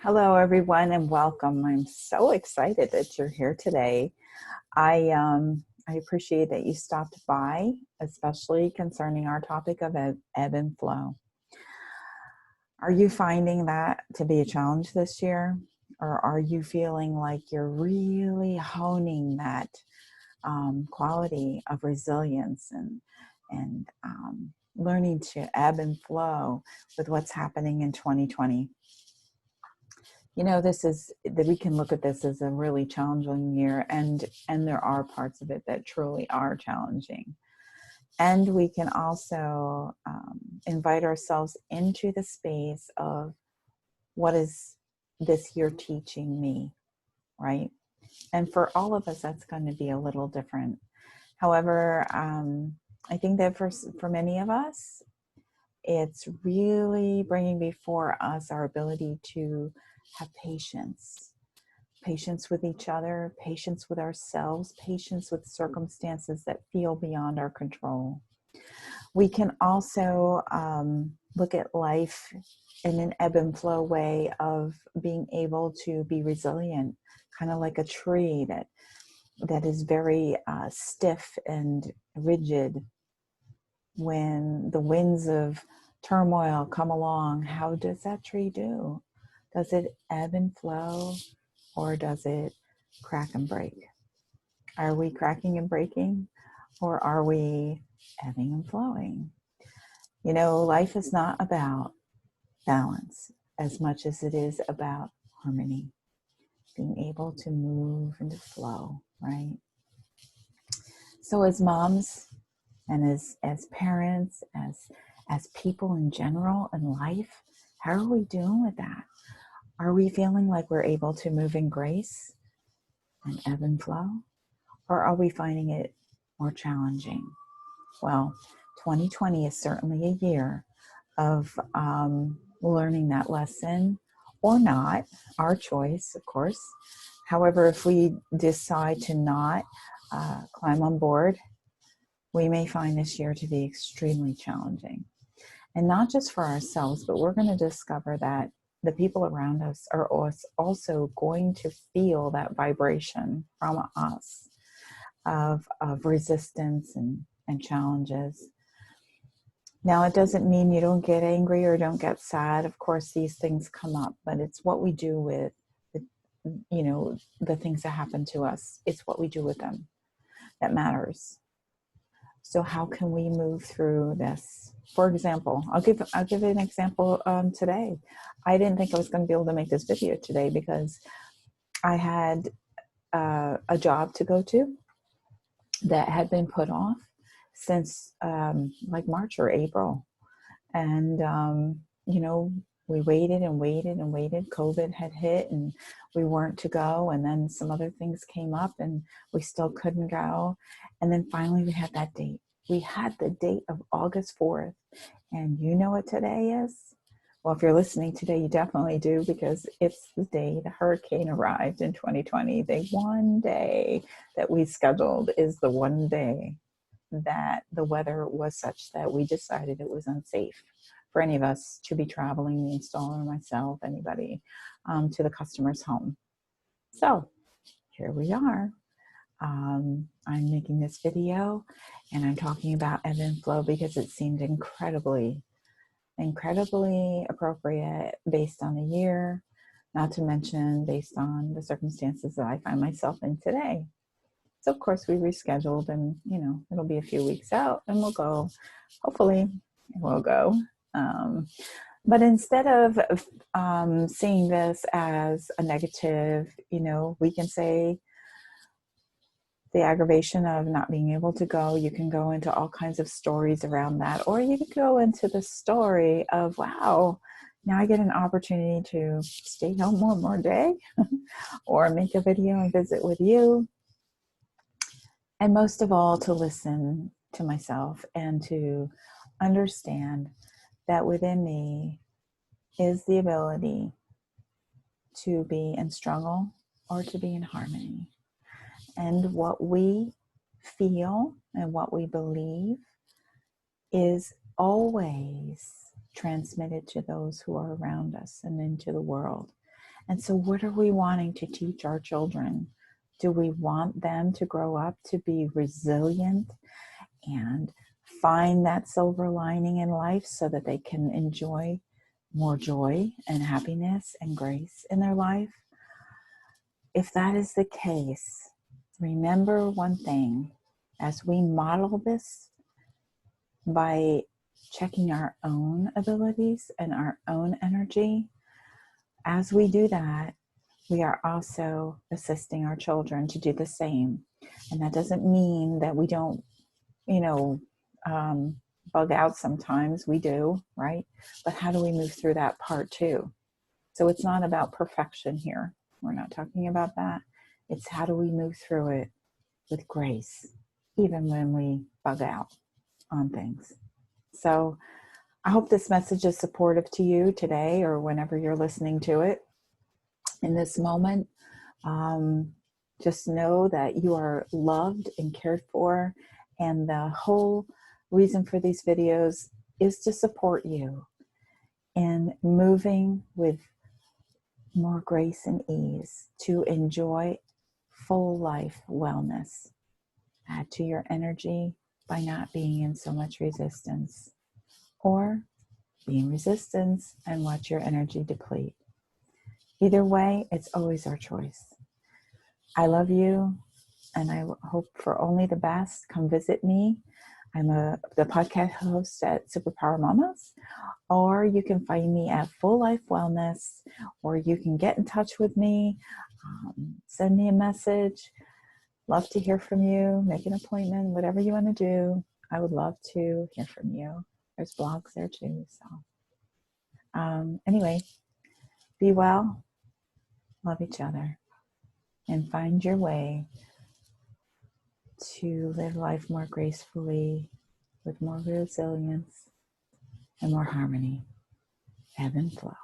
Hello, everyone, and welcome. I'm so excited that you're here today. I appreciate that you stopped by, especially concerning our topic of ebb and flow. Are you finding that to be a challenge this year, or are you feeling like you're really honing that quality of resilience and learning to ebb and flow with what's happening in 2020? You know, this is that we can look at this as a really challenging year, and there are parts of it that truly are challenging. And we can also invite ourselves into the space of what is this year teaching me, right? And for all of us, that's going to be a little different. However, I think that for many of us, it's really bringing before us our ability to have patience with each other, patience with ourselves, patience with circumstances that feel beyond our control. We can also look at life in an ebb and flow way of being able to be resilient, kind of like a tree that is very stiff and rigid. When the winds of turmoil come along, how does that tree do? Does it ebb and flow, or does it crack and break? Are we cracking and breaking, or are we ebbing and flowing? You know, life is not about balance as much as it is about harmony, being able to move and to flow, right? So as moms and as parents, as people in general in life, how are we doing with that? Are we feeling like we're able to move in grace and ebb and flow? Or are we finding it more challenging? Well, 2020 is certainly a year of learning that lesson, or not, our choice, of course. However, if we decide to not climb on board, we may find this year to be extremely challenging. And not just for ourselves, but we're going to discover that the people around us are also going to feel that vibration from us of resistance and challenges. Now, it doesn't mean you don't get angry or don't get sad. Of course, these things come up, but it's what we do with the things that happen to us. It's what we do with them that matters. So how can we move through this? For example, I'll give an example today. I didn't think I was going to be able to make this video today because I had a job to go to that had been put off since like March or April. And, we waited and waited and waited. COVID had hit and we weren't to go. And then some other things came up and we still couldn't go. And then finally we had that date. We had the date of August 4th. And you know what today is? Well, if you're listening today, you definitely do, because it's the day the hurricane arrived in 2020. The one day that we scheduled is the one day that the weather was such that we decided it was unsafe for any of us to be traveling, the installer, myself, anybody, to the customer's home. So here we are. I'm making this video and I'm talking about ebb and flow because it seemed incredibly appropriate based on the year, not to mention based on the circumstances that I find myself in today. So of course we rescheduled, and it'll be a few weeks out and we'll go. Hopefully we'll go. But instead of seeing this as a negative, we can say the aggravation of not being able to go. You can go into all kinds of stories around that, or you can go into the story of, wow, now I get an opportunity to stay home one more day or make a video and visit with you. And most of all, to listen to myself and to understand that within me is the ability to be in struggle or to be in harmony. And what we feel and what we believe is always transmitted to those who are around us and into the world. And so, what are we wanting to teach our children? Do we want them to grow up to be resilient and find that silver lining in life so that they can enjoy more joy and happiness and grace in their life? If that is the case, remember one thing: as we model this by checking our own abilities and our own energy, as we do that, we are also assisting our children to do the same. And that doesn't mean that we don't, bug out sometimes. We do, right? But how do we move through that part too? So it's not about perfection here. We're not talking about that. It's how do we move through it with grace, even when we bug out on things. So I hope this message is supportive to you today or whenever you're listening to it. In this moment, just know that you are loved and cared for, and the whole reason for these videos is to support you in moving with more grace and ease to enjoy full life wellness. Add to your energy by not being in so much resistance, or be in resistance and watch your energy deplete. Either way, it's always our choice. I love you, and I hope for only the best. Come visit me. I'm the podcast host at Superpower Mamas, or you can find me at Full Life Wellness, or you can get in touch with me, send me a message. Love to hear from you. Make an appointment, whatever you want to do. I would love to hear from you. There's blogs there too. So anyway, be well, love each other, and find your way to live life more gracefully, with more resilience and more harmony, ebb and flow.